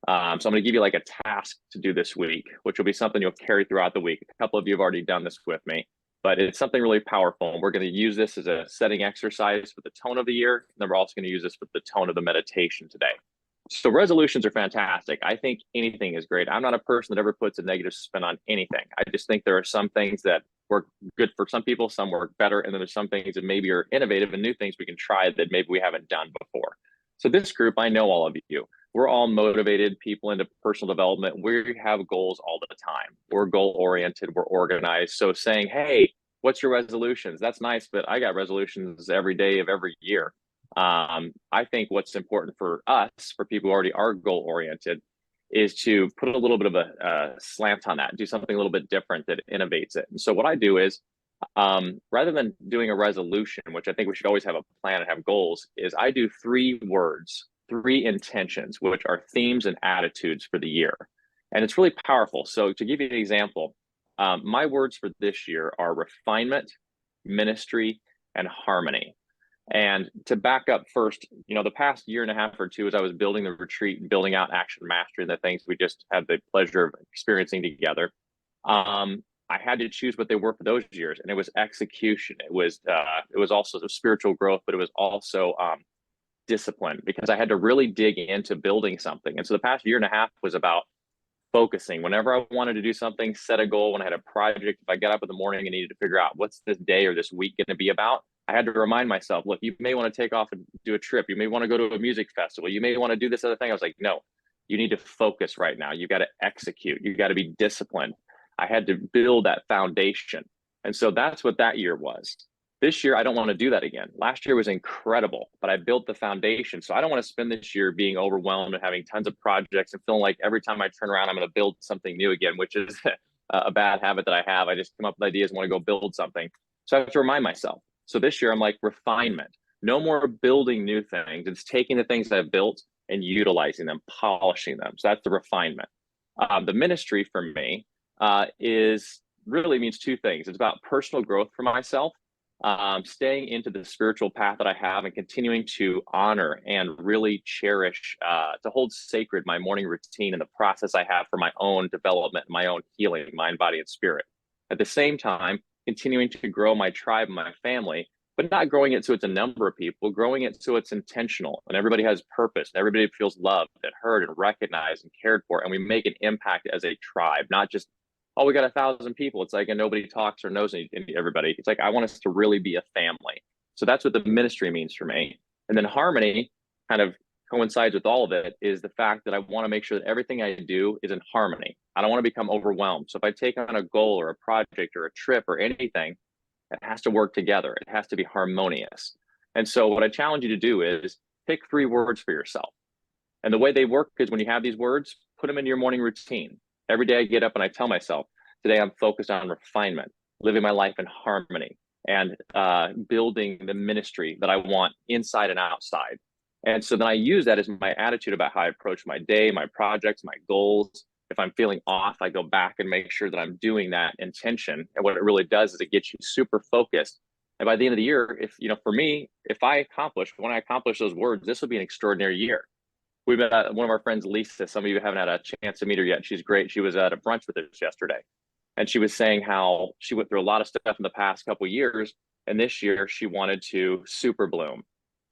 So I'm going to give you like a task to do this week, which will be something you'll carry throughout the week. A couple of you have already done this with me, but it's something really powerful. And we're going to use this as a setting exercise for the tone of the year. And then we're also going to use this for the tone of the meditation today. So resolutions are fantastic. I think anything is great. I'm not a person that ever puts a negative spin on anything. I just think there are some things that work good for some people, some work better, and then there's some things that maybe are innovative and new things we can try that maybe we haven't done before. So this group, I know all of you. We're all motivated people into personal development. We have goals all the time. We're goal oriented, we're organized. So saying, hey, what's your resolutions? That's nice, but I got resolutions every day of every year. I think what's important for us, for people who already are goal oriented, is to put a little bit of a slant on that, do something a little bit different that innovates it. And so what I do is, rather than doing a resolution, which I think we should always have a plan and have goals, is I do 3 words, 3 intentions, which are themes and attitudes for the year. And it's really powerful. So to give you an example, my words for this year are refinement, ministry, and harmony. And to back up first, the past year and a half or two, as I was building the retreat and building out Action Mastery and the things we just had the pleasure of experiencing together, I had to choose what they were for those years, and it was execution. It was also spiritual growth, but it was also discipline, because I had to really dig into building something. And so the past year and a half was about focusing. Whenever I wanted to do something, set a goal. When I had a project, if I got up in the morning and needed to figure out what's this day or this week going to be about, I had to remind myself, look, you may want to take off and do a trip. You may want to go to a music festival. You may want to do this other thing. I was like, no, you need to focus right now. You got to execute. You got to be disciplined. I had to build that foundation. And so that's what that year was. This year, I don't want to do that again. Last year was incredible, but I built the foundation. So I don't want to spend this year being overwhelmed and having tons of projects and feeling like every time I turn around, I'm going to build something new again, which is a bad habit that I have. I just come up with ideas and want to go build something. So I have to remind myself. So this year, I'm like, refinement. No more building new things. It's taking the things I've built and utilizing them, polishing them. So that's the refinement. The ministry for me is really means 2 things. It's about personal growth for myself, staying into the spiritual path that I have and continuing to honor and really cherish, to hold sacred my morning routine and the process I have for my own development, my own healing, mind, body, and spirit. At the same time, continuing to grow my tribe and my family, but not growing it so it's a number of people, growing it so it's intentional and everybody has purpose and everybody feels loved and heard and recognized and cared for. And we make an impact as a tribe, not just, oh, we got 1,000 people. It's like, and nobody talks or knows everybody. It's like, I want us to really be a family. So that's what the ministry means for me. And then harmony kind of coincides with all of it, is the fact that I want to make sure that everything I do is in harmony. I don't want to become overwhelmed. So if I take on a goal or a project or a trip or anything, it has to work together. It has to be harmonious. And so what I challenge you to do is pick 3 words for yourself. And the way they work is when you have these words, put them into your morning routine. Every day I get up and I tell myself, today I'm focused on refinement, living my life in harmony, and building the ministry that I want inside and outside. And so then I use that as my attitude about how I approach my day, my projects, my goals. If I'm feeling off, I go back and make sure that I'm doing that intention. And what it really does is it gets you super focused. And by the end of the year, for me, when I accomplish those words, this will be an extraordinary year. We met one of our friends, Lisa. Some of you haven't had a chance to meet her yet. She's great. She was at a brunch with us yesterday. And she was saying how she went through a lot of stuff in the past couple of years. And this year she wanted to super bloom.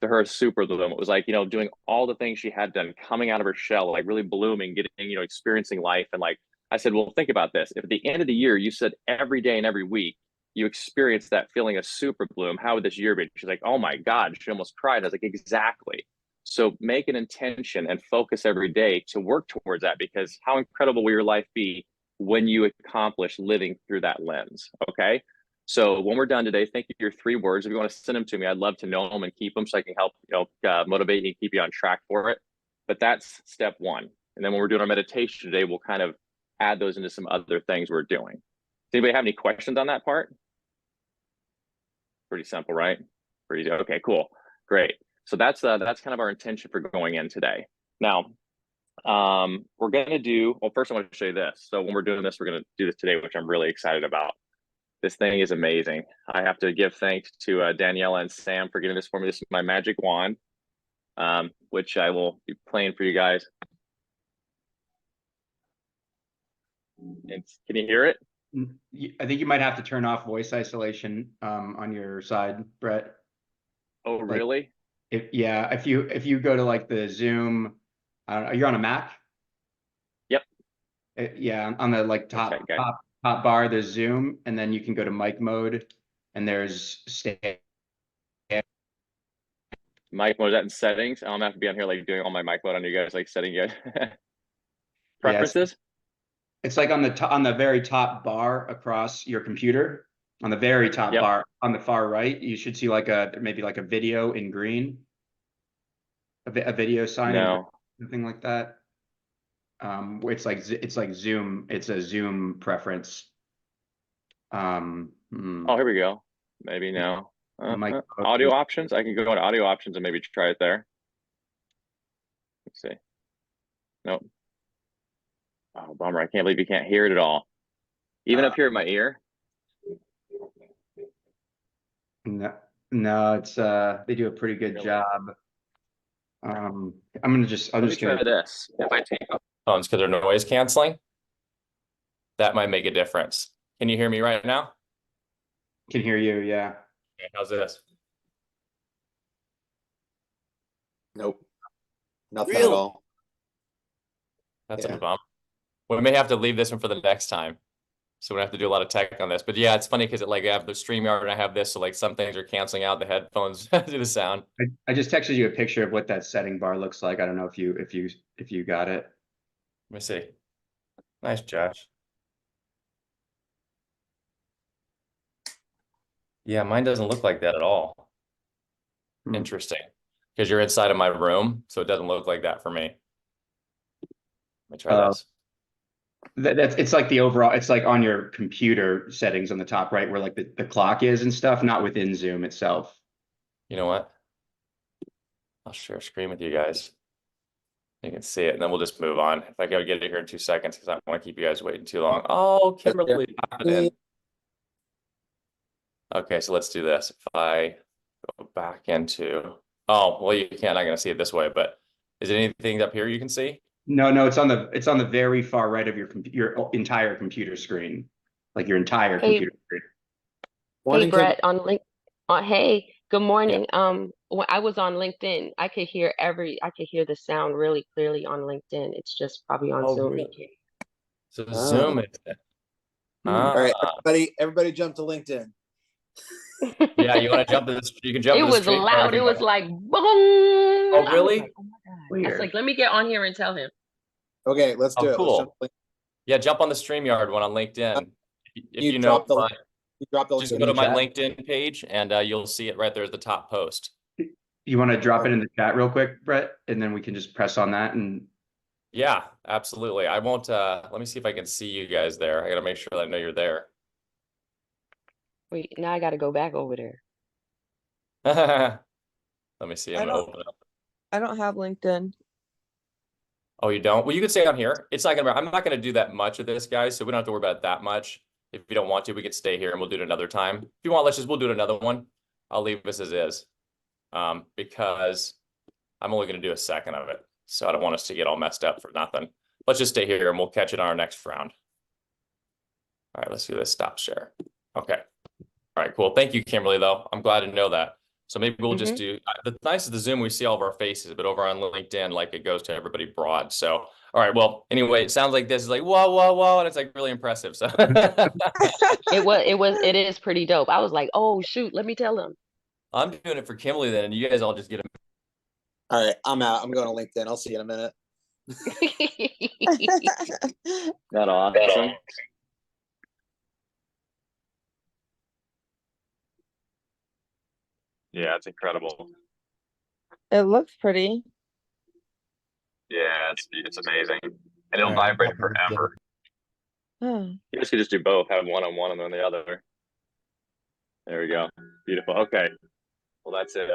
To her, super bloom. It was like, doing all the things she had done, coming out of her shell, like really blooming, getting, experiencing life. And like, I said, well, think about this. If at the end of the year, you said every day and every week, you experience that feeling of super bloom, how would this year be? She's like, oh my God, she almost cried. I was like, exactly. So make an intention and focus every day to work towards that, because how incredible will your life be when you accomplish living through that lens? Okay. So when we're done today, think of your 3 words. If you want to send them to me, I'd love to know them and keep them so I can help, motivate you and keep you on track for it. But that's step 1. And then when we're doing our meditation today, we'll kind of add those into some other things we're doing. Does anybody have any questions on that part? Pretty simple, right? Pretty, okay, cool. Great. So that's kind of our intention for going in today. Now, we're going to do, well, first I want to show you this. So when we're doing this, we're going to do this today, which I'm really excited about. This thing is amazing. I have to give thanks to Daniela and Sam for getting this for me. This is my magic wand, which I will be playing for you guys. Can you hear it? I think you might have to turn off voice isolation on your side, Brett. Oh, Like really? if you go to like the Zoom, I don't know, you're on a Mac. Yep. Yeah, on the like The tech guy. top bar, there's Zoom, and then you can go to mic mode, and there's stay. Mic mode, is that in settings? I'm gonna have to be on here like doing all my mic mode on you guys, like setting it. Yes, Preferences? it's like on the very top bar across your computer. On the very top Yep. bar on the far right, you should see like maybe like a video in green, a video sign in green, No. something like that. It's like Zoom. It's a Zoom preference. Oh, here we go. Maybe no. Mic Audio mode. options. I can go into audio options and maybe try it there. Let's see. Nope. Oh, bummer. I can't believe you can't hear it at all. Even Uh, up here in my ear. no, no, it's they do a pretty good Really? job. I'm just Let me gonna try this. If I take phones because they're noise canceling, that might make a difference. Can you hear me right now? can hear you. Yeah. Okay, how's this? Nope, nothing at Really? all. That's a Yeah. bump. We may have to leave this one for the next time. So we have to do a lot of tech on this. But yeah, it's funny because I have the StreamYard and I have this, so like some things are canceling out the headphones do the sound. I just texted you a picture of what that setting bar looks like. I don't know if you got it. Let me see. Nice, Josh. Yeah, mine doesn't look like that at all. Hmm. Interesting. Because you're inside of my room, so it doesn't look like that for me. Let me try this. It's like the overall, it's like on your computer settings on the top right where like the clock is and stuff, not within Zoom itself. You know what? I'll share a screen with you guys. You can see it, and then we'll just move on. If I gotta get it here in 2 seconds, because I don't want to keep you guys waiting too long. Oh, Kimberly popped in. Okay, so let's do this. If I go back into, oh, well, you can't. I'm gonna see it this way, but is there anything up here you can see? No, it's on the very far right of your entire computer screen, like your entire Hey, computer screen. hey Morning, Kim. Brett, on link hey, good Yeah. morning. When I was on LinkedIn, I could hear the sound really clearly on LinkedIn. It's just probably on Oh, Zoom you really? can't. So Ah. Zoom is it. Hmm. All right, Ah, everybody jump to LinkedIn. yeah. You want to jump to this? You can jump It to the was stream bar if loud. It you was want. like boom. Oh, I was really? like, oh my God. I was Weird. like, let me get on here and tell him. Okay, let's do Oh, it. Let's jump cool. to Yeah, jump on the StreamYard one on LinkedIn. If You you know, drop the you drop the link just in go to the my chat. LinkedIn page and you'll see it right there at the top post. You want to drop Okay. it in the chat real quick, Brett, and then we can just press on that and Yeah, absolutely. I won't, let me see if I can see you guys there. I gotta make sure that I know you're there. Wait, now I gotta go back over there. Let me see. I I'm gonna don't open it up. I don't have LinkedIn. Oh, you don't? Well, you can stay on here. It's not gonna, I'm not gonna do that much of this, guys, so we don't have to worry about it that much. If you don't want to, we could stay here and we'll do it another time. If you want, we'll do it another one. I'll leave this as is. Because I'm only gonna do a second of it. So I don't want us to get all messed up for nothing. Let's just stay here and we'll catch it on our next round. All right, let's do this stop share. Okay. All right, cool. Thank you, Kimberly, though. I'm glad to know that. So maybe we'll just do the nice of the Zoom, we see all of our faces, but over on LinkedIn, like it goes to everybody broad. So, all right, well, anyway, it sounds like this is like whoa, whoa, whoa, and it's like really impressive. So It is pretty dope. I was like, oh shoot, let me tell him. I'm doing it for Kimberly then, and you guys all just get them. All right, I'm out. I'm going to LinkedIn. I'll see you in a minute. That awesome. Yeah, it's incredible. It looks pretty. Yeah, it's amazing, and it'll All right, vibrate forever. Oh. You guys could just do both, have one on one and then the other. There we go. Beautiful. Okay. Well, that's it.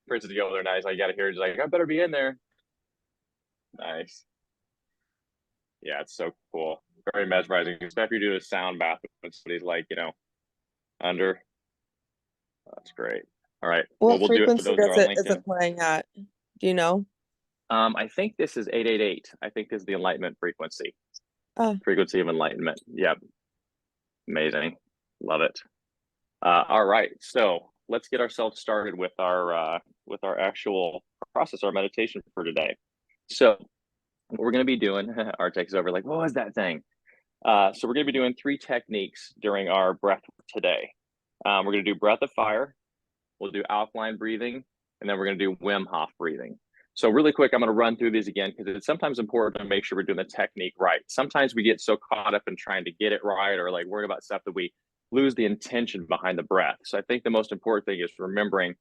Prince to go over there nice. I got to hear. He's like, I better be in there. Nice. Yeah, it's so cool. Very mesmerizing. Especially if you do a sound bath when somebody's like, under. That's great. All right. Well, What we'll do it for frequency those who are on is LinkedIn. it playing at? Do you know? I think this is 888. I think this is the enlightenment frequency. Frequency of enlightenment. Yep. Amazing. Love it. All right. So let's get ourselves started with our actual process, our meditation for today. So what we're going to be doing, our text is over like, what was that thing? So we're going to be doing 3 techniques during our breath today. We're going to do breath of fire. We'll do alkaline breathing, and then we're going to do Wim Hof breathing. So really quick, I'm going to run through these again because it's sometimes important to make sure we're doing the technique right. Sometimes we get so caught up in trying to get it right or like worried about stuff that we lose the intention behind the breath. So I think the most important thing is remembering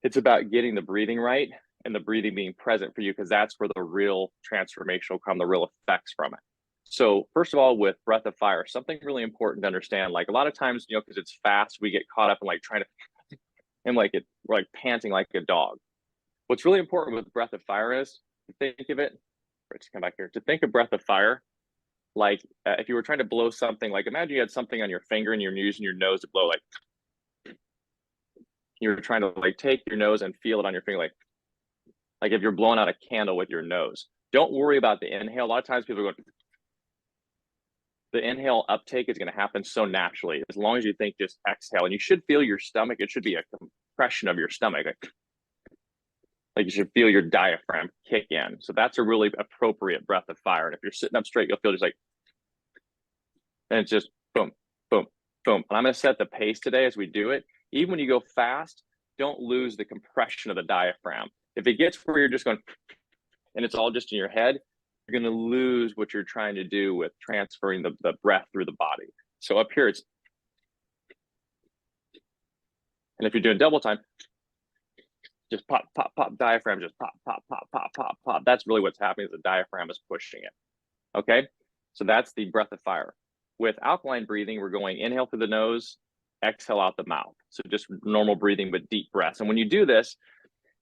it's about getting the breathing right and the breathing being present for you, because that's where the real transformation will come, the real effects from it. So first of all, with breath of fire, something really important to understand, like a lot of times, because it's fast, we get caught up in like trying to, and like we're like panting like a dog. What's really important with breath of fire is to think of it, let's come back here, to think of breath of fire like if you were trying to blow something, like imagine you had something on your finger and you're using your nose to blow, like you're trying to like take your nose and feel it on your finger, like if you're blowing out a candle with your nose. Don't worry about the inhale. A lot of times people go, the inhale uptake is going to happen so naturally as long as you think just exhale, and you should feel your stomach. It should be a compression of your stomach, like you should feel your diaphragm kick in. So that's a really appropriate breath of fire. And if you're sitting up straight, you'll feel just like, and it's just boom, boom, boom. And I'm going to set the pace today as we do it. Even when you go fast, don't lose the compression of the diaphragm. If it gets where you're just going, and it's all just in your head, you're going to lose what you're trying to do with transferring the breath through the body. So up here, it's, and if you're doing double time, just pop, pop, pop, diaphragm, just pop, pop, pop, pop, pop, pop. That's really what's happening, is the diaphragm is pushing it. Okay, so that's the breath of fire. With alkaline breathing, we're going inhale through the nose, exhale out the mouth. So just normal breathing, but deep breaths. And when you do this,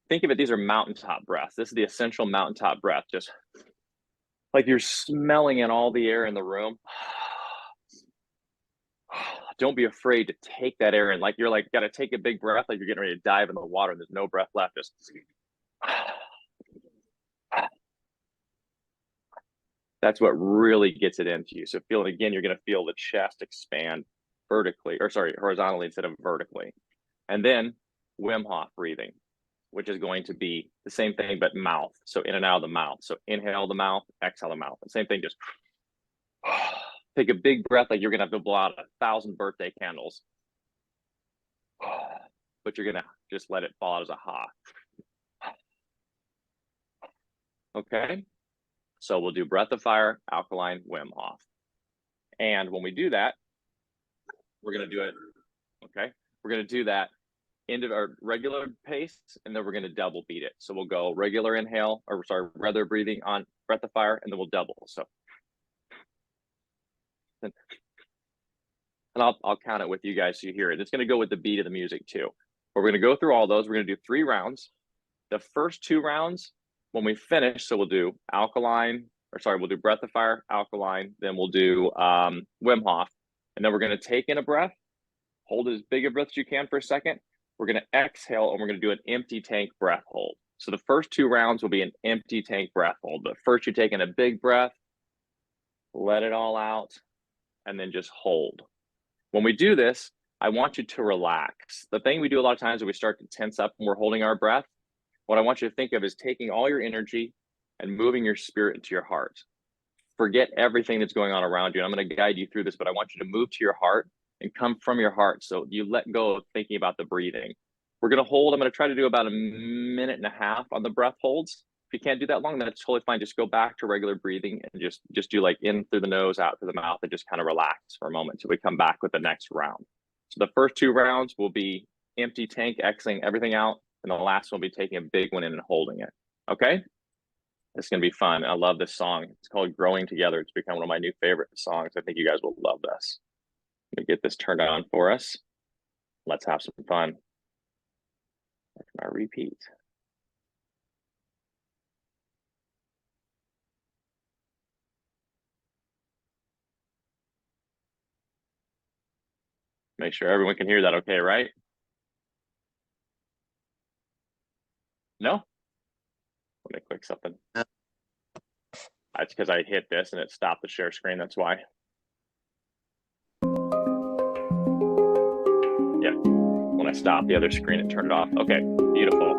think of it, these are mountaintop breaths. This is the essential mountaintop breath. Just like you're smelling in all the air in the room. Don't be afraid to take that air in. Like you're like, got to take a big breath, like you're getting ready to dive in the water and there's no breath left. Just that's what really gets it into you. So feel it again, you're going to feel the chest expand vertically, or sorry, horizontally instead of vertically. And then Wim Hof breathing, which is going to be the same thing, but mouth. So in and out of the mouth. So inhale the mouth, exhale the mouth. The same thing, just take a big breath, like you're going to have to blow out 1,000 birthday candles. But you're going to just let it fall out as a ha. Okay. So we'll do breath of fire, alkaline, Wim Hof. And when we do that, we're going to do it. Okay. We're going to do that into our regular pace, and then we're going to double beat it. So we'll go regular inhale, or sorry, regular breathing on breath of fire, and then we'll double. So, and I'll count it with you guys so you hear it. It's going to go with the beat of the music too. But we're going to go through all those. We're going to do 3 rounds. The first 2 rounds, when we finish, so we'll do alkaline, or sorry, we'll do breath of fire, alkaline, then we'll do Wim Hof, and then we're going to take in a breath, hold as big a breath as you can for a second. We're going to exhale, and we're going to do an empty tank breath hold. So the first 2 rounds will be an empty tank breath hold. But first, you're taking a big breath, let it all out, and then just hold. When we do this, I want you to relax. The thing we do a lot of times is we start to tense up when we're holding our breath. What I want you to think of is taking all your energy and moving your spirit into your heart. Forget everything that's going on around you. And I'm going to guide you through this, but I want you to move to your heart and come from your heart. So you let go of thinking about the breathing. We're going to hold. I'm going to try to do about 1.5 minutes on the breath holds. If you can't do that long, that's totally fine. Just go back to regular breathing and just do like in through the nose, out through the mouth, and just kind of relax for a moment till we come back with the next round. So the first 2 rounds will be empty tank, exhaling everything out. And the last one will be taking a big one in and holding it. Okay? It's going to be fun. I love this song. It's called Growing Together. It's become one of my new favorite songs. I think you guys will love this. Let me get this turned on for us. Let's have some fun. I repeat. Make sure everyone can hear that okay, right? No? Let me click something. It's because I hit this and it stopped the share screen. That's why. Yeah, when I stopped the other screen, it turned it off. Okay, beautiful.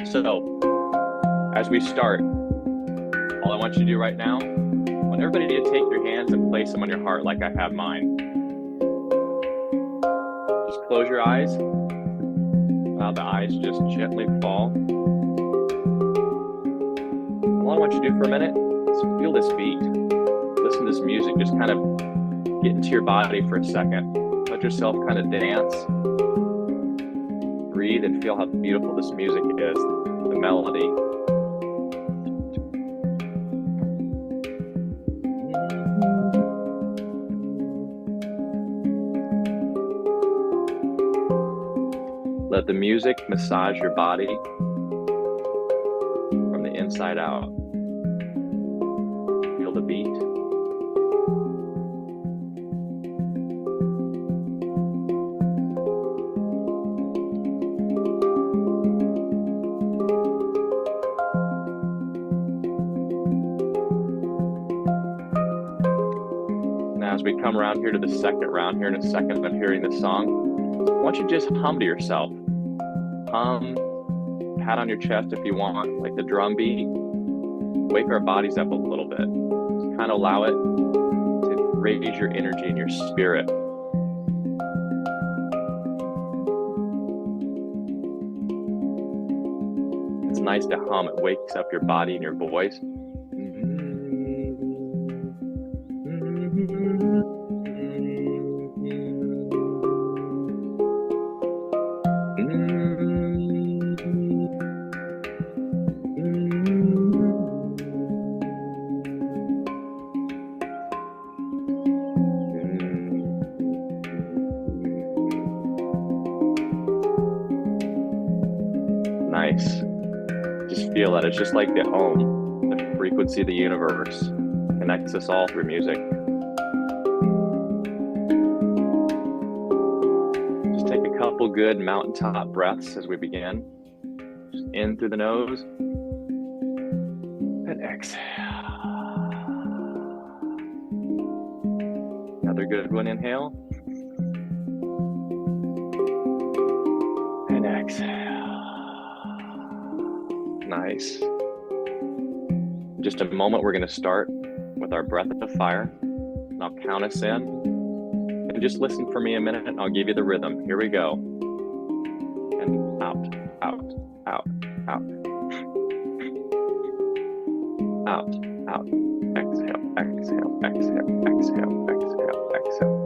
So as we start, all I want you to do right now, I want everybody to take your hands and place them on your heart like I have mine. Just close your eyes. Allow the eyes just gently fall. All I want you to do for a minute is feel this beat. Listen to this music. Just kind of get into your body for a second. Let yourself kind of dance. Breathe and feel how beautiful this music is. The melody. Let the music massage your body from the inside out. Feel the beat. Now, as we come around here to the second round here in a second of hearing this song, I want you to just hum to yourself. Hum, pat on your chest if you want, like the drum beat. Wake our bodies up a little bit. Just kind of allow it to raise your energy and your spirit. It's nice to hum. It wakes up your body and your voice. Nice. Just feel that. It's just like the Om, the frequency of the universe. Connects us all through music. Just take a couple good mountaintop breaths as we begin. Just in through the nose and exhale. Another good one. Inhale and exhale. Nice. In just a moment, we're going to start with our breath of fire. And I'll count us in. And just listen for me a minute and I'll give you the rhythm. Here we go. And out, out, out, out. Out, out. Exhale, exhale, exhale, exhale, exhale, exhale.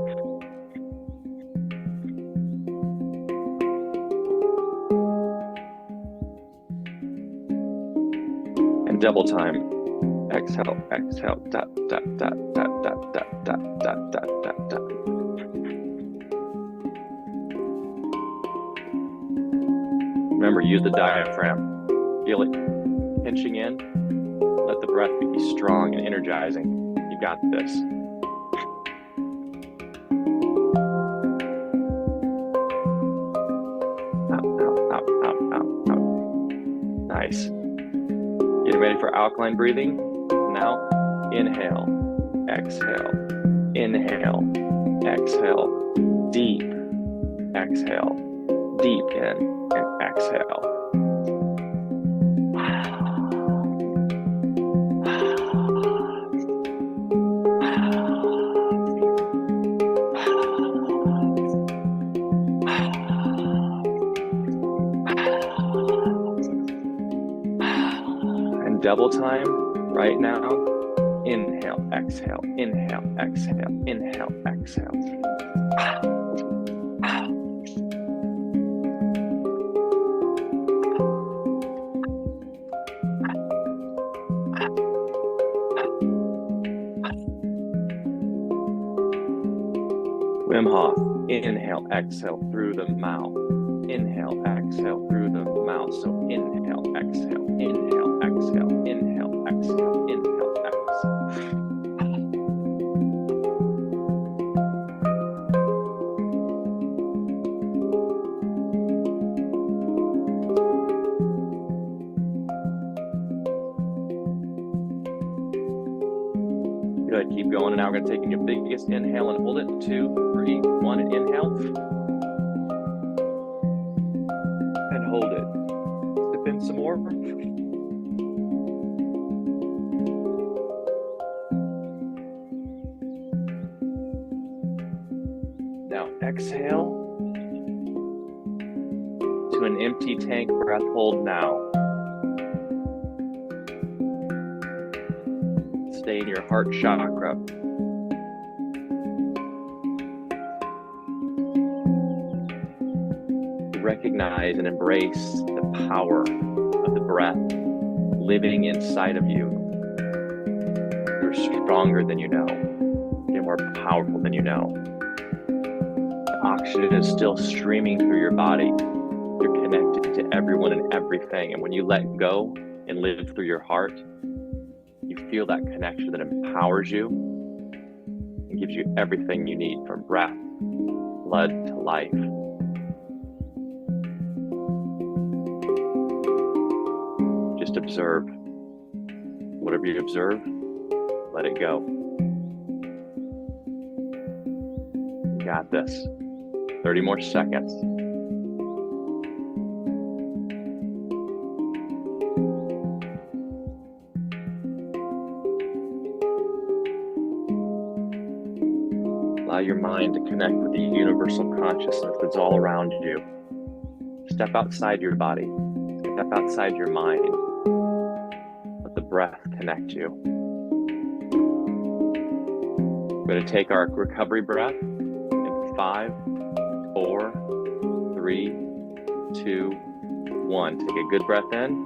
And double time. Exhale, exhale, dot, dot, dot, dot, dot, dot, dot, dot, dot, dot, dot. Remember, use the diaphragm. Feel it pinching in. Let the breath be strong and energizing. You got this. Out, out, out, out, out, out. Nice. Getting ready for alkaline breathing. Now, inhale, exhale, inhale, exhale, deep, exhale, deep in, and exhale. And double time right now. Inhale, exhale, inhale, exhale, inhale, exhale. Wim Hof, inhale, exhale through the mouth. Inhale, exhale through the mouth. So inhale, exhale, inhale, exhale, inhale, exhale, inhale, exhale. Good, keep going. And now we're gonna take in your biggest inhale and hold it. 2, 3, 1, and inhale. And hold it. Sip in some more. Now exhale. To an empty tank breath, hold now. Stay in your heart chakra. Recognize and embrace the power of the breath living inside of you. You're stronger than you know. You're more powerful than you know. The oxygen is still streaming through your body. You're connected to everyone and everything. And when you let go and live through your heart, you feel that connection that empowers you and gives you everything you need, from breath, blood to life. Just observe. Whatever you observe, let it go. You got this. 30 more seconds. Allow your mind to connect with the universal consciousness that's all around you. Step outside your body. Step outside your mind. Let the breath connect you. We're going to take our recovery breath in 5, 4, 3, 2, 1. Take a good breath in.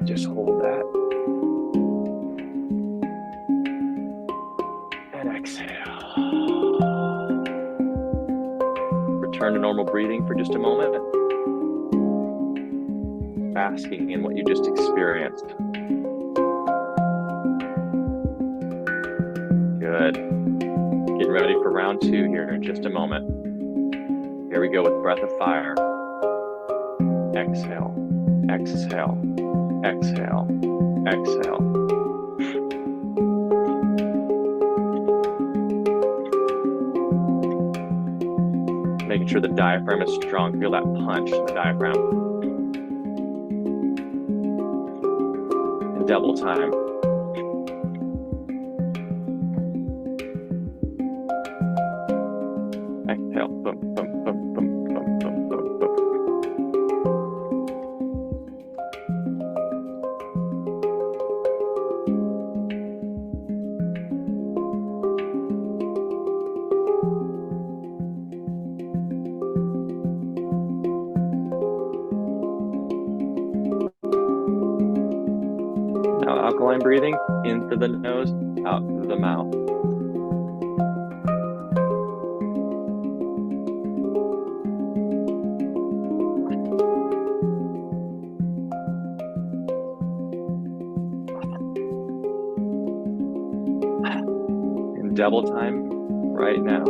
Just hold that. And exhale. Return to normal breathing for just a moment. Basking in what you just experienced. Good. Getting ready for round 2 here in just a moment. Here we go with breath of fire. Exhale, exhale, exhale, exhale. Making sure the diaphragm is strong. Feel that punch in the diaphragm. And double time. Exhale. Boom, boom, boom, boom, boom, boom, boom, boom. Now alkaline breathing, in through the nose, out through the mouth. In double time right now.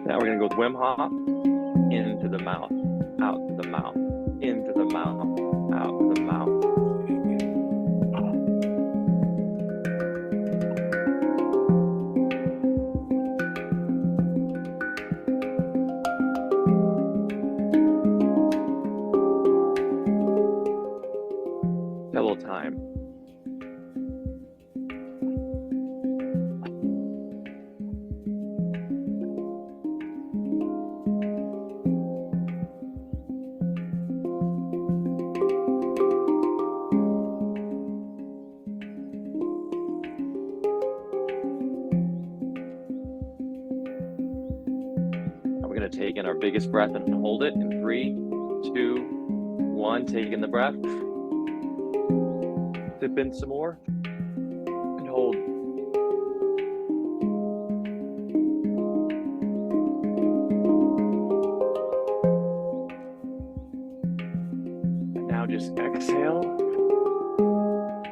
Now we're going to go with Wim Hof, into the mouth, out to the mouth, into the mouth, out to the mouth. Double time. We're going to take in our biggest breath and hold it in 3, 2, 1. Take in the breath. Sip in some more.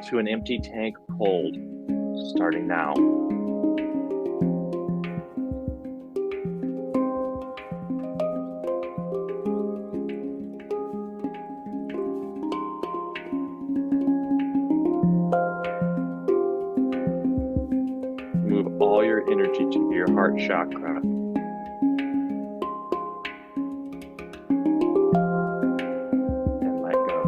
to an empty tank cold, starting now. Move all your energy to your heart chakra. And let go.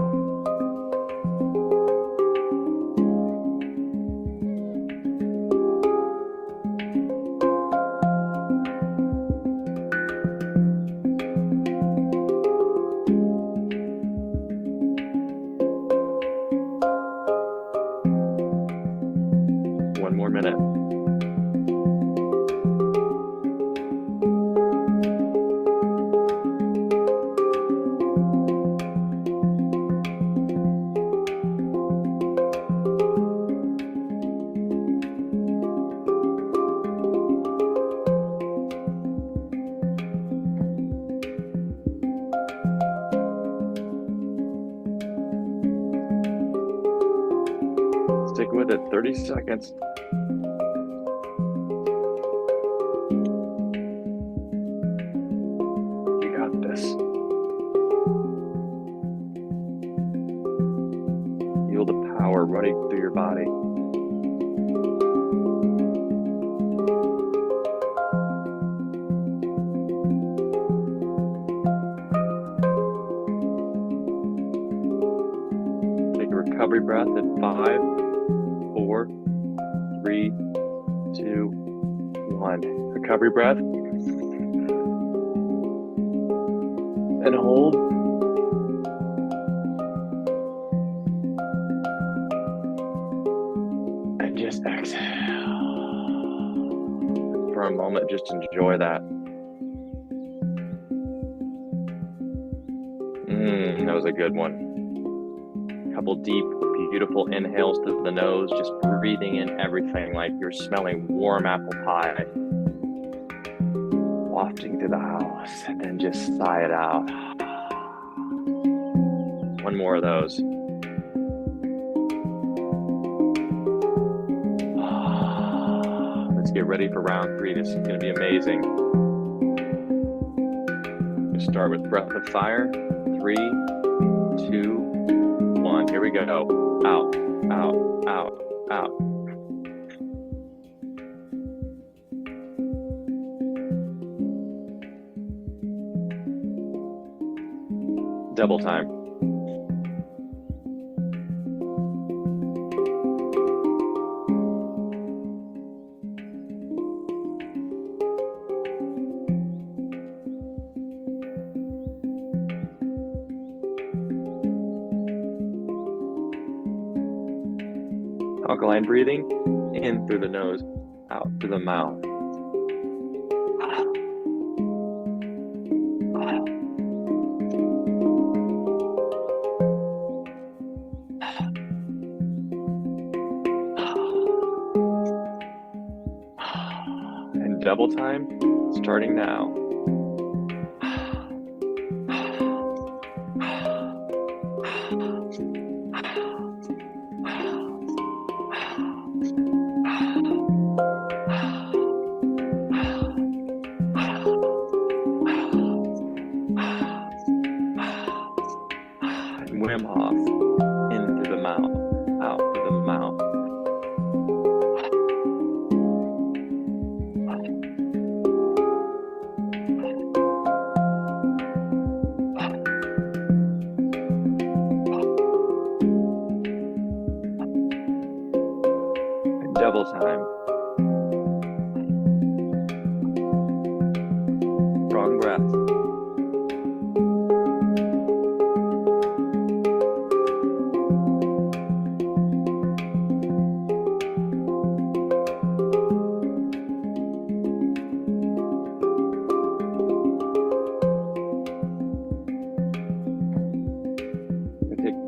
One more minute. Stick with it, 30 seconds. You got this. Feel the power running through your body. Take a recovery breath at 5, 4, 3, 2, 1. Recovery breath. And hold. And just exhale. For a moment, just enjoy that. That was a good one. Couple deep, beautiful inhales through the nose, just breathing in everything like you're smelling warm apple pie. Wafting through the house, and then just sigh it out. One more of those. Let's get ready for round 3. This is going to be amazing. We'll start with breath of fire. 3, 2, 1. Here we go. Out, out, out, out. Double time. Alkaline breathing, in through the nose, out through the mouth. And double time, starting now. Wim Hof, in through the mouth, out through the mouth. And double time. Strong breath.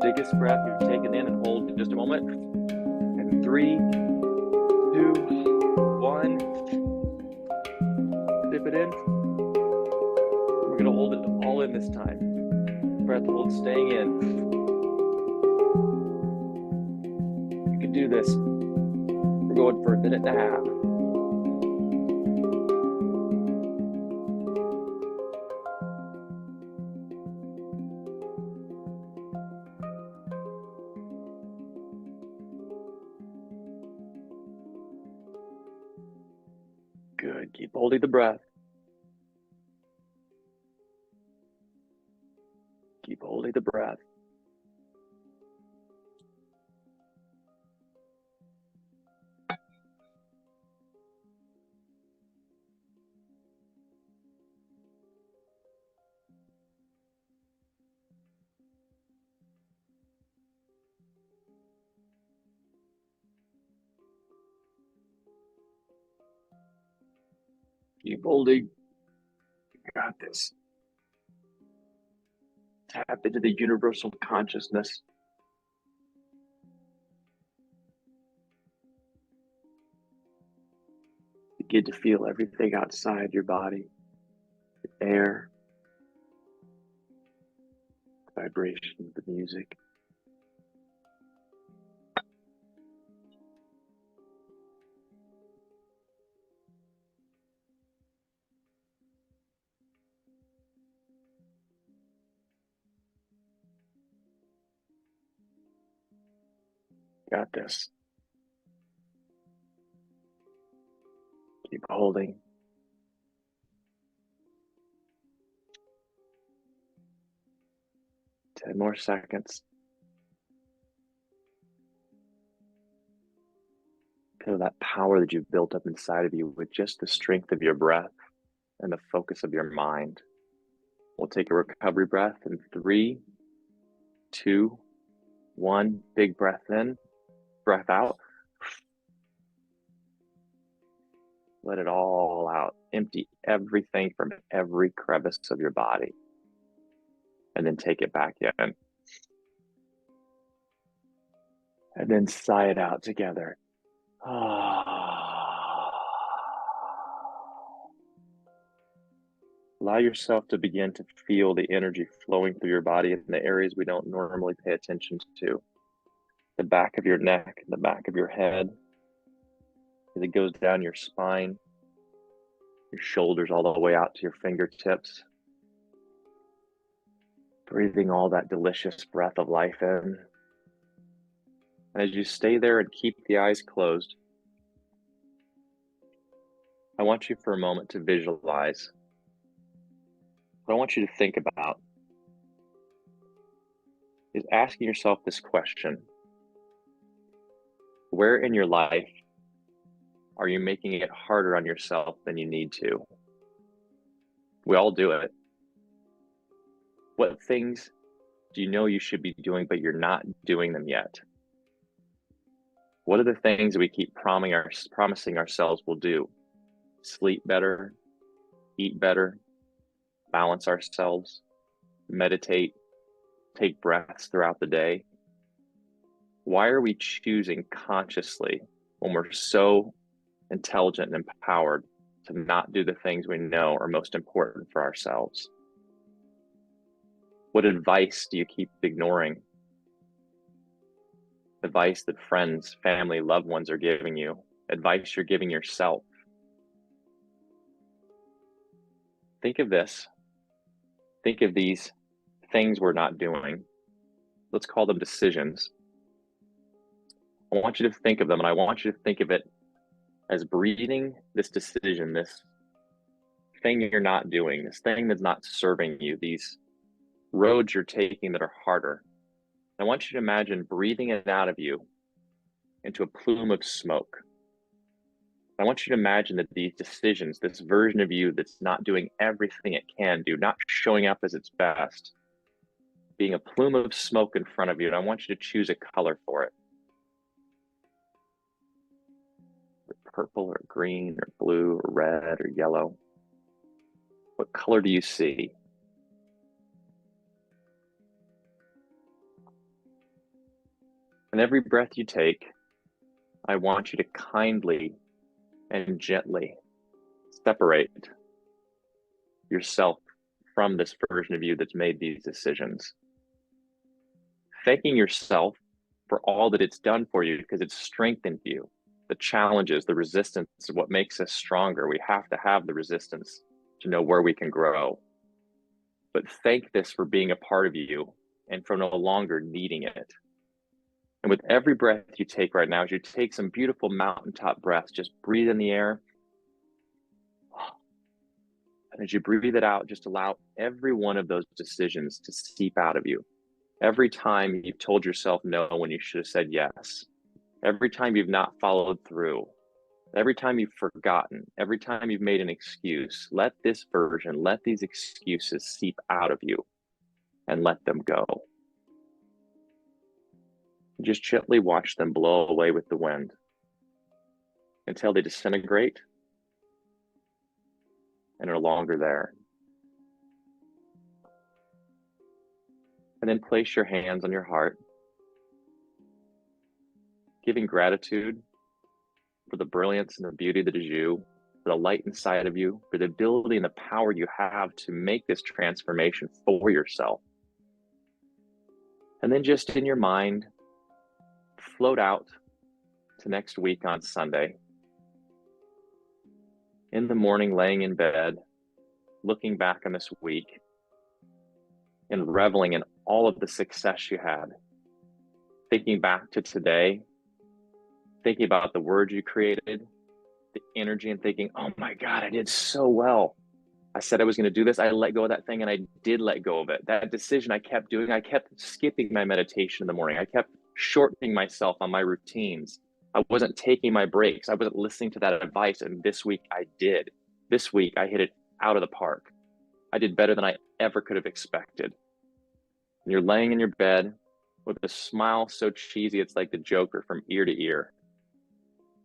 Biggest breath you've taken in, and hold in just a moment. And 3, 2, 1. Dip it in. We're gonna hold it all in this time. Breath hold, staying in. can do this. We're going for a minute and a half. Good. Keep holding the breath. Keep holding the breath. Keep holding. You got this. Tap into the universal consciousness. Begin to feel everything outside your body. The air, the vibration, the music. Got this. Keep holding. Ten more seconds. Feel that power that you've built up inside of you with just the strength of your breath and the focus of your mind. We'll take a recovery breath in 3, 2, 1. Big breath in, breath out. Let it all out. Empty everything from every crevice of your body. And then take it back in. And then sigh it out together. Allow yourself to begin to feel the energy flowing through your body in the areas we don't normally pay attention to. The back of your neck, the back of your head, as it goes down your spine, your shoulders all the way out to your fingertips. Breathing all that delicious breath of life in. And as you stay there and keep the eyes closed, I want you for a moment to visualize. What I want you to think about is asking yourself this question. Where in your life are you making it harder on yourself than you need to? We all do it. What things do you know you should be doing, but you're not doing them yet? What are the things that we keep promising ourselves we'll do? Sleep better, eat better, balance ourselves, meditate, take breaths throughout the day. Why are we choosing consciously, when we're so intelligent and empowered, to not do the things we know are most important for ourselves? What advice do you keep ignoring? Advice that friends, family, loved ones are giving you. Advice you're giving yourself. Think of this. Think of these things we're not doing. Let's call them decisions. I want you to think of them, and I want you to think of it as breathing this decision, this thing you're not doing, this thing that's not serving you, these roads you're taking that are harder. I want you to imagine breathing it out of you into a plume of smoke. I want you to imagine that these decisions, this version of you that's not doing everything it can do, not showing up as its best, being a plume of smoke in front of you, and I want you to choose a color for it. Purple or green or blue or red or yellow. What color do you see? And every breath you take, I want you to kindly and gently separate yourself from this version of you that's made these decisions. Thanking yourself for all that it's done for you, because it's strengthened you. The challenges, the resistance is what makes us stronger. We have to have the resistance to know where we can grow. But thank this for being a part of you and for no longer needing it. And with every breath you take right now, as you take some beautiful mountaintop breaths, just breathe in the air. And as you breathe it out, just allow every one of those decisions to seep out of you. Every time you've told yourself no when you should have said yes. Every time you've not followed through. Every time you've forgotten. Every time you've made an excuse. Let this version, let these excuses seep out of you and let them go. Just gently watch them blow away with the wind until they disintegrate and are no longer there. And then place your hands on your heart, giving gratitude for the brilliance and the beauty that is you, for the light inside of you, for the ability and the power you have to make this transformation for yourself. And then just in your mind, float out to next week on Sunday. In the morning, laying in bed, looking back on this week and reveling in all of the success you had. Thinking back to today, thinking about the words you created, the energy, and thinking, oh my God, I did so well. I said I was going to do this. I let go of that thing and I did let go of it. That decision I kept doing, I kept skipping my meditation in the morning. I kept shortening myself on my routines. I wasn't taking my breaks. I wasn't listening to that advice. And this week I did. This week I hit it out of the park. I did better than I ever could have expected. And you're laying in your bed with a smile so cheesy, it's like the Joker from ear to ear.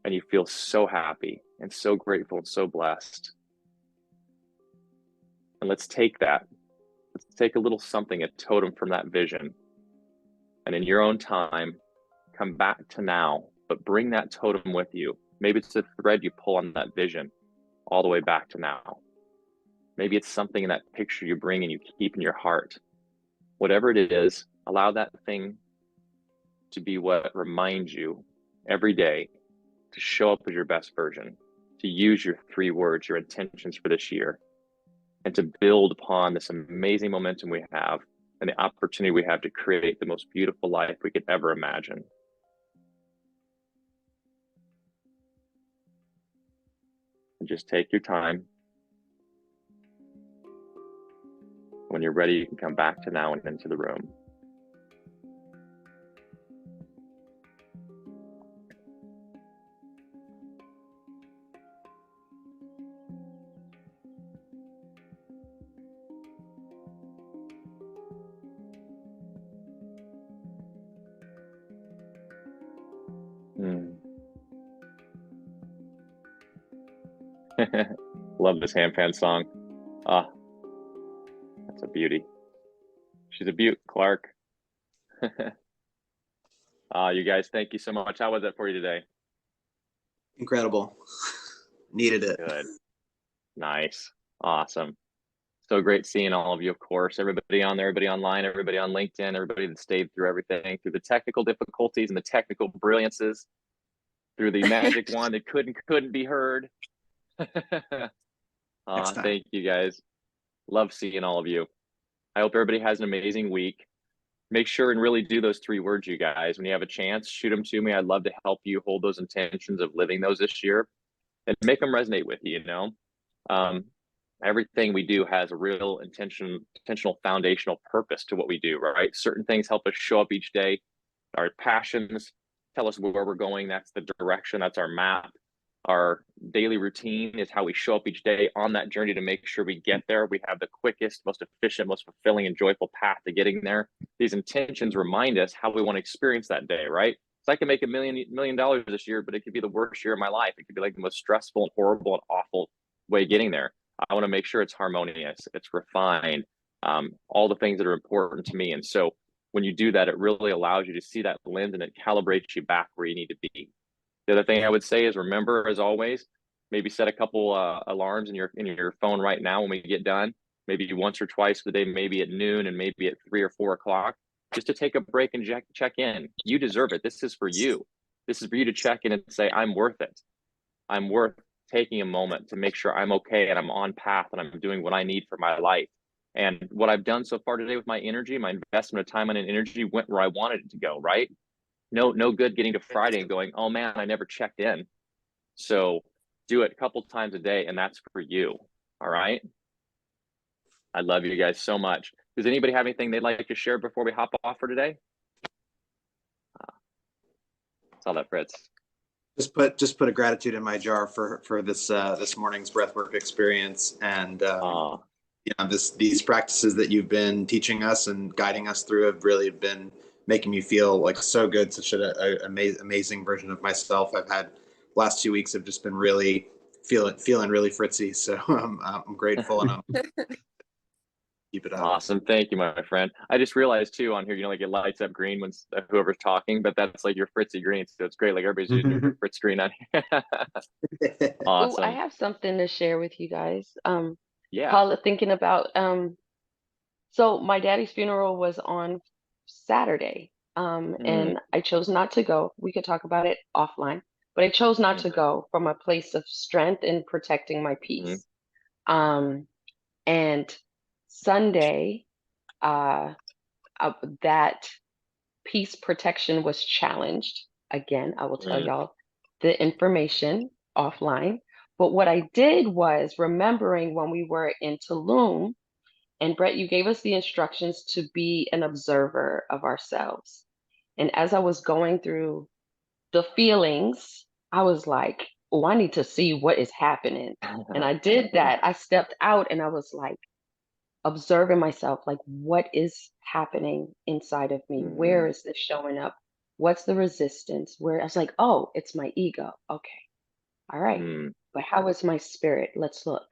And you feel so happy and so grateful and so blessed. And let's take that. Let's take a little something, a totem from that vision. And in your own time, come back to now, but bring that totem with you. Maybe it's a thread you pull on that vision all the way back to now. Maybe it's something in that picture you bring and you keep in your heart. Whatever it is, allow that thing to be what reminds you every day to show up as your best version, to use your 3 words, your intentions for this year, and to build upon this amazing momentum we have and the opportunity we have to create the most beautiful life we could ever imagine. And just take your time. When you're ready, you can come back to now and into the room. Love this handpan song. Ah, that's a beauty. She's a beaut, Clark. You guys, thank you so much. How was that for you today? Incredible. Needed it. Good. Nice. Awesome. So great seeing all of you, of course. Everybody on there, everybody online, everybody on LinkedIn, everybody that stayed through everything, through the technical difficulties and the technical brilliances, through the magic wand that couldn't be heard. Thank you guys. Love seeing all of you. I hope everybody has an amazing week. Make sure and really do those 3 words, you guys. When you have a chance, shoot them to me. I'd love to help you hold those intentions of living those this year and make them resonate with you, you know? Everything we do has a real intentional foundational purpose to what we do, right? Certain things help us show up each day. Our passions tell us where we're going. That's the direction, that's our map. Our daily routine is how we show up each day on that journey to make sure we get there. We have the quickest, most efficient, most fulfilling and joyful path to getting there. These intentions remind us how we want to experience that day, right? So I can make $1 million this year, but it could be the worst year of my life. It could be like the most stressful and horrible and awful way getting there. I want to make sure it's harmonious, it's refined, all the things that are important to me. And so when you do that, it really allows you to see that lens and it calibrates you back where you need to be. The other thing I would say is remember, as always, maybe set a couple alarms in your phone right now when we get done, maybe once or twice a day, maybe at noon and maybe at 3 or 4 o'clock. just to take a break and check in. You deserve it. This is for you. This is for you to check in and say, I'm worth it. I'm worth taking a moment to make sure I'm okay and I'm on path and I'm doing what I need for my life. And what I've done so far today with my energy, my investment of time and energy went where I wanted it to go, right? No good getting to Friday and going, oh man, I never checked in. So do it a couple times a day, and that's for you. All right. I love you guys so much. Does anybody have anything they'd like to share before we hop off for today? Saw that, Fritz. Just put a gratitude in my jar for this this morning's breathwork experience, and you know, these practices that you've been teaching us and guiding us through have really been making me feel like so good, such an amazing version of myself. I've had last 2 weeks have just been really feeling really fritzy. So I'm grateful, and I'm keep it up. Awesome. Thank you, my friend. I just realized too on here, you know, like it lights up green when whoever's talking, but that's like your Fritzy green. So it's great. Like everybody's using your Fritz green on here. Oh, Awesome. I have something to share with you guys. Yeah. Paula, thinking about so my daddy's funeral was on Saturday. And I chose not to go. We could talk about it offline, but I chose not to go from a place of strength in protecting my peace. And Sunday, that peace protection was challenged. Again, I will tell y'all the information offline. But what I did was remembering when we were in Tulum, and Brett, you gave us the instructions to be an observer of ourselves. And as I was going through the feelings, I was like, oh, I need to see what is happening. And I did that. I stepped out and I was like, observing myself, like, what is happening inside of me? Where is this showing up? What's the resistance? Where I was like, oh, it's my ego. Okay. All right. But how is my spirit? Let's look.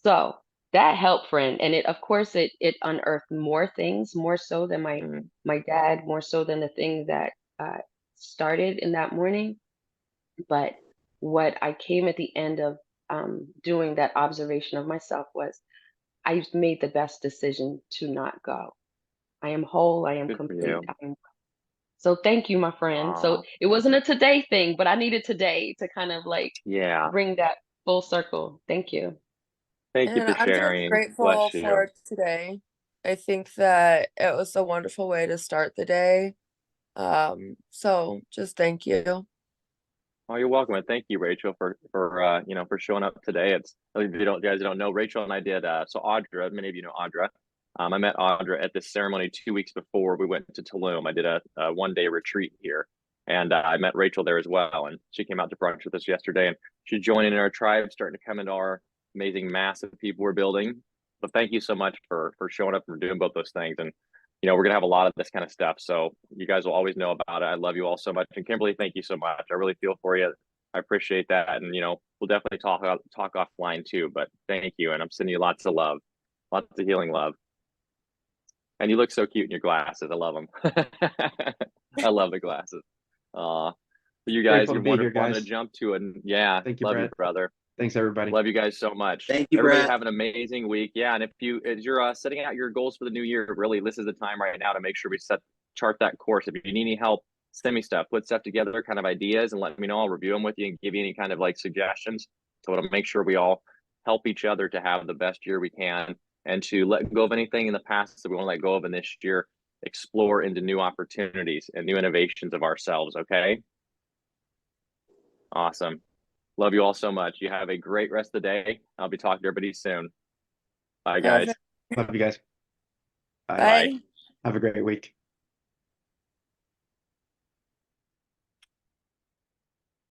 So that helped, friend. And it, of course, it unearthed more things, more so than my dad, more so than the thing that started in that morning. But what I came at the end of doing that observation of myself was, I've made the best decision to not go. I am whole. I am complete. So thank you, my friend. So it wasn't a today thing, but I needed today to kind of like bring that full circle. Thank you. Thank you for I'm just sharing. grateful Bless you. for today. I think that it was a wonderful way to start the day. So just thank you. Oh, you're welcome, and thank you, Rachel, for you know, for showing up today. It's if you guys don't know, Rachel and I did so Audra, many of you know Audra. I met Audra at this ceremony 2 weeks before we went to Tulum. I did a 1-day retreat here, and I met Rachel there as well. And she came out to brunch with us yesterday, and she's joining our tribe, starting to come into our amazing mass of people we're building. But thank you so much for showing up and doing both those things. And you know, we're gonna have a lot of this kind of stuff, so you guys will always know about it. I love you all so much, and Kimberly, thank you so much. I really feel for you. I appreciate that, and you know, we'll definitely talk offline too. But thank you, and I'm sending you lots of love, lots of healing love. And you look so cute in your glasses. I love them. I love the glasses. You guys, you're wonderful. I'm gonna jump to it. Thank you, love Brett. you, brother. Thanks, everybody. Love you guys so much. Thank you, Everybody Brett. have an amazing week. Yeah, and if you're setting out your goals for the new year, really, this is the time right now to make sure we chart that course. If you need any help, send me stuff, put stuff together, kind of ideas, and let me know. I'll review them with you and give you any kind of like suggestions. So I want to make sure we all help each other to have the best year we can, and to let go of anything in the past that we want to let go of in this year. Explore into new opportunities and new innovations of ourselves. Okay. Awesome. Love you all so much. You have a great rest of the day. I'll be talking to everybody soon. Bye, guys. Love you guys. Bye. Have a great week.